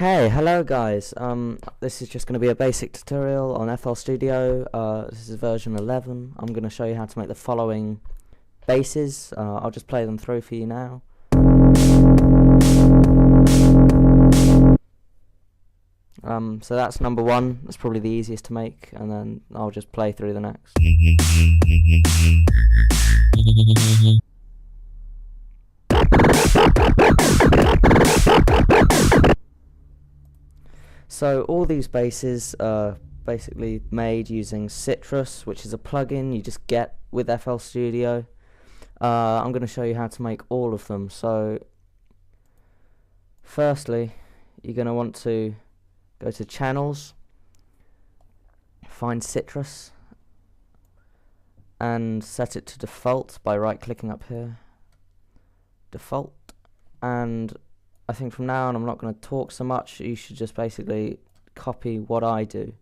Okay, hello guys. This is just going to be a basic tutorial on FL Studio. This is version 11. I'm going to show you how to make the following basses. I'll just play them through for you now. So that's number one. That's probably the easiest to make, and then I'll just play through the next. So all these basses are basically made using Citrus, which is a plugin you just get with FL Studio. I'm going to show you how to make all of them. So firstly, you're going to want to go to Channels, find Citrus, and set it to default by right-clicking up here. Default. And I think from now on I'm not going to talk so much. You should just basically copy what I do.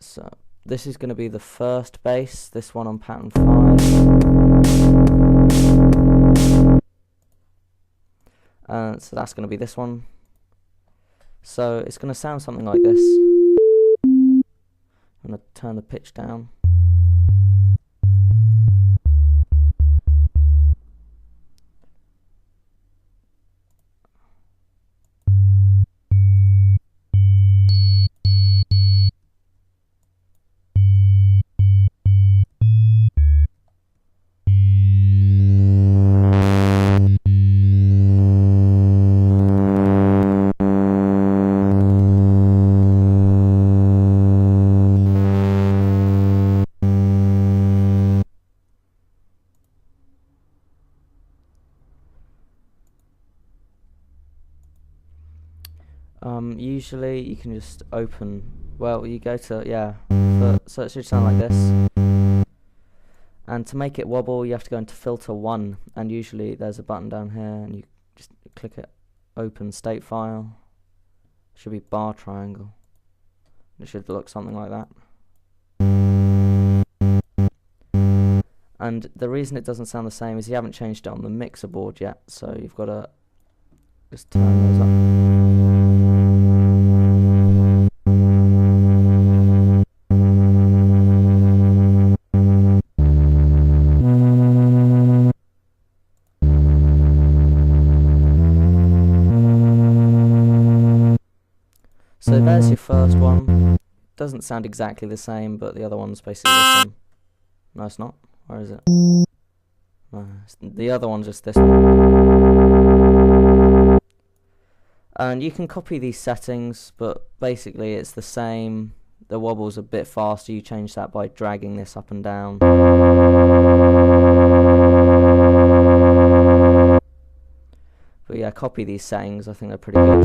So this is going to be the first bass, this one on pattern 5. So that's going to be this one. So it's going to sound something like this. I'm going to turn the pitch down. Usually you can just open, well, you go to, so it should sound like this. And to make it wobble, you have to go into filter 1, and usually there's a button down here, and you just click it, open state file. It should be bar triangle. It should look something like that. And the reason it doesn't sound the same is you haven't changed it on the mixer board yet, so you've got to just turn those up. So there's your first one. Doesn't sound exactly the same, but the other one's basically this one. No, it's not. Where is it? No, the other one's just this one. And you can copy these settings, but basically it's the same. The wobble's a bit faster. You change that by dragging this up and down. But yeah, copy these settings. I think they're pretty good.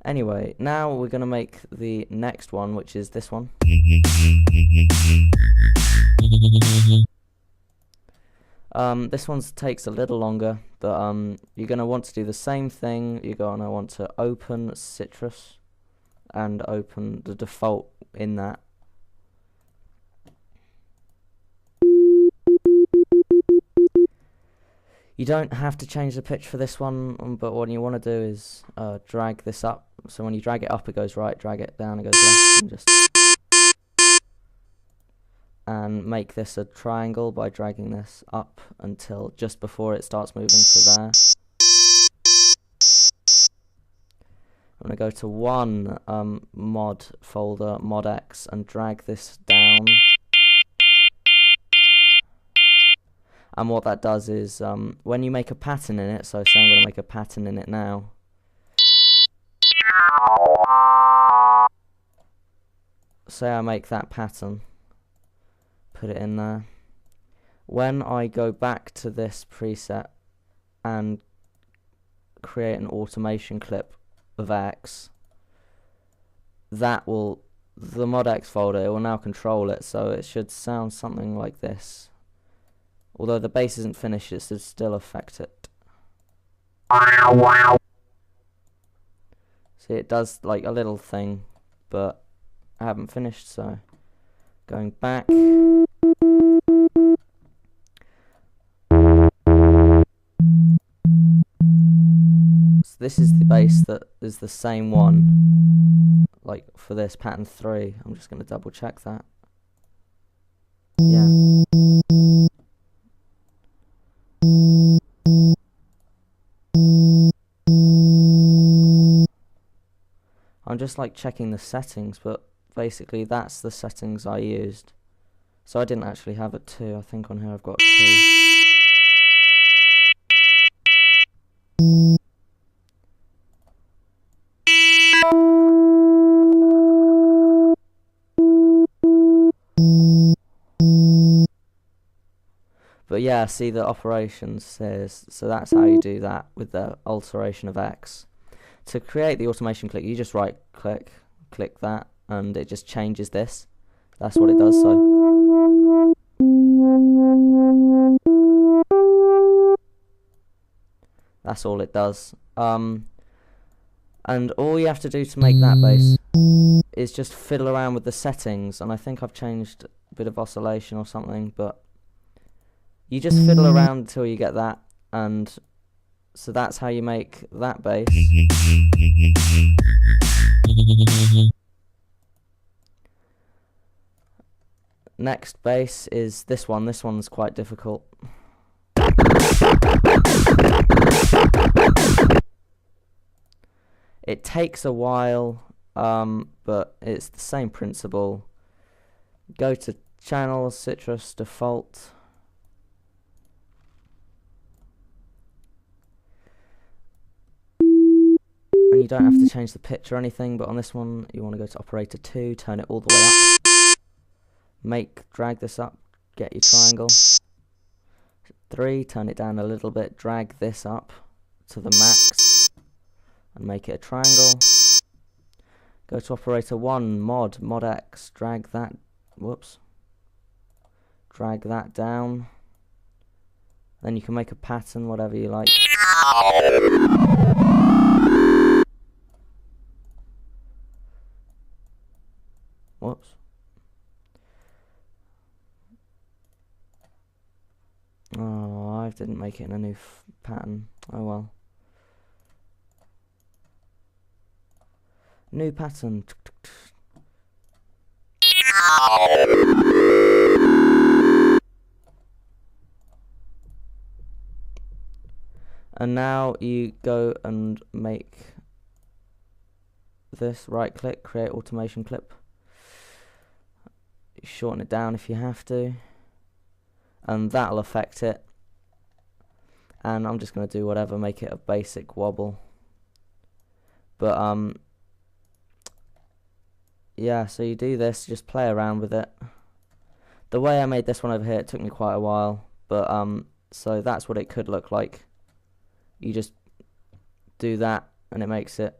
Anyway, now we're going to make the next one, which is this one. This one takes a little longer, but you're going to want to do the same thing. You're going to want to open Citrus and open the default in that. You don't have to change the pitch for this one, but what you want to do is drag this up. So when you drag it up, it goes right, drag it down, it goes left, and make this a triangle by dragging this up until just before it starts moving, so there. I'm going to go to one mod folder, mod X, and drag this down. And what that does is, when you make a pattern in it, so say I'm going to make a pattern in it now. Say I make that pattern, put it in there. When I go back to this preset and create an automation clip of X, that will, the mod X folder, it will now control it, so it should sound something like this. Although the bass isn't finished, it should still affect it. See, it does like a little thing, but I haven't finished, so going back. So this is the base that is the same one, like for this pattern 3. I'm just going to double check that. Yeah. I'm just like checking the settings, but basically that's the settings I used. So I didn't actually have a 2. I think on here I've got a 2. But yeah, see the operations says, so that's how you do that with the alteration of X. To create the automation click, you just right click, click that, and it just changes this. That's what it does, so. That's all it does. And all you have to do to make that bass is just fiddle around with the settings, and I think I've changed a bit of oscillation or something, but you just fiddle around until you get that, and so that's how you make that bass. Next bass is this one. This one's quite difficult. It takes a while, but it's the same principle. Go to channels, citrus, default. And you don't have to change the pitch or anything, but on this one you want to go to operator 2, turn it all the way up. Drag this up, get your triangle. 3, turn it down a little bit, drag this up to the max and make it a triangle. Go to operator 1, mod X, drag that, drag that down. Then you can make a pattern, whatever you like. Whoops. Oh, I didn't make it in a new pattern. Oh well. New pattern. And now you go and make this, right click, create automation clip. Shorten it down if you have to, and that'll affect it. And I'm just going to do whatever, make it a basic wobble. But yeah, so you do this, just play around with it. The way I made this one over here, it took me quite a while, but so that's what it could look like. You just do that and it makes it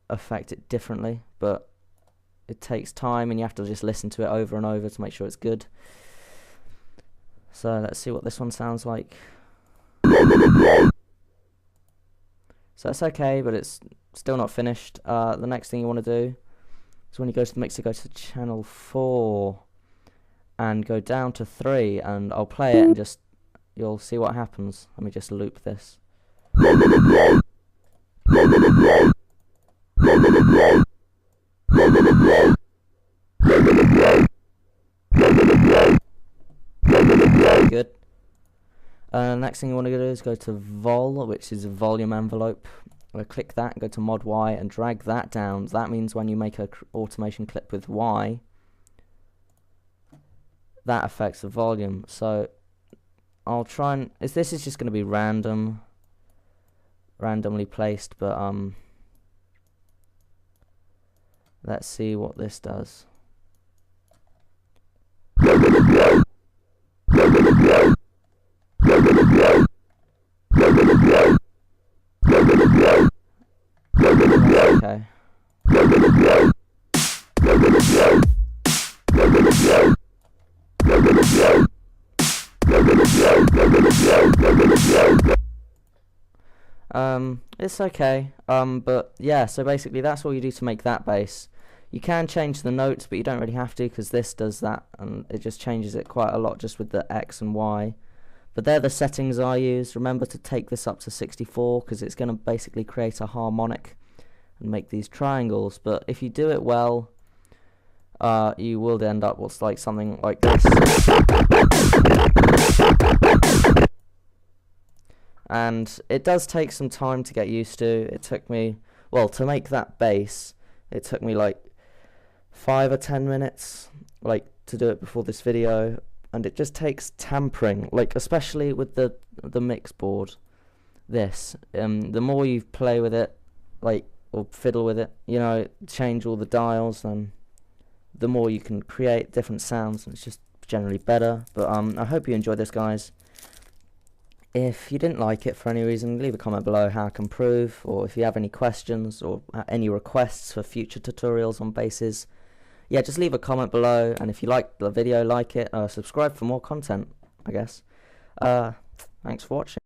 affect it differently, but it takes time and you have to just listen to it over and over to make sure it's good. So let's see what this one sounds like. So that's okay, but it's still not finished. The next thing you want to do is when you go to the mixer, go to channel 4 and go down to 3, and I'll play it and just you'll see what happens. Let me just loop this. Good. Next thing you want to do is go to vol, which is a volume envelope. Click that, go to mod Y and drag that down. That means when you make a automation clip with Y, that affects the volume. So I'll try and this is just going to be randomly placed, but let's see what this does. Okay. It's okay. But yeah, so basically that's all you do to make that bass. You can change the notes, but you don't really have to, because this does that, and it just changes it quite a lot just with the X and Y. But they're the settings I use. Remember to take this up to 64, because it's going to basically create a harmonic and make these triangles. But if you do it well, you will end up with like something like this. And it does take some time to get used to. It took me, well, to make that bass, it took me like 5 or 10 minutes, like, to do it before this video. And it just takes tampering, like, especially with the mix board. This, the more you play with it, like, or fiddle with it, you know, change all the dials, and the more you can create different sounds, and it's just generally better. But I hope you enjoyed this, guys. If you didn't like it for any reason, leave a comment below how I can improve, or if you have any questions or any requests for future tutorials on basses, yeah, just leave a comment below. And if you like the video, like it, subscribe for more content, I guess. Thanks for watching.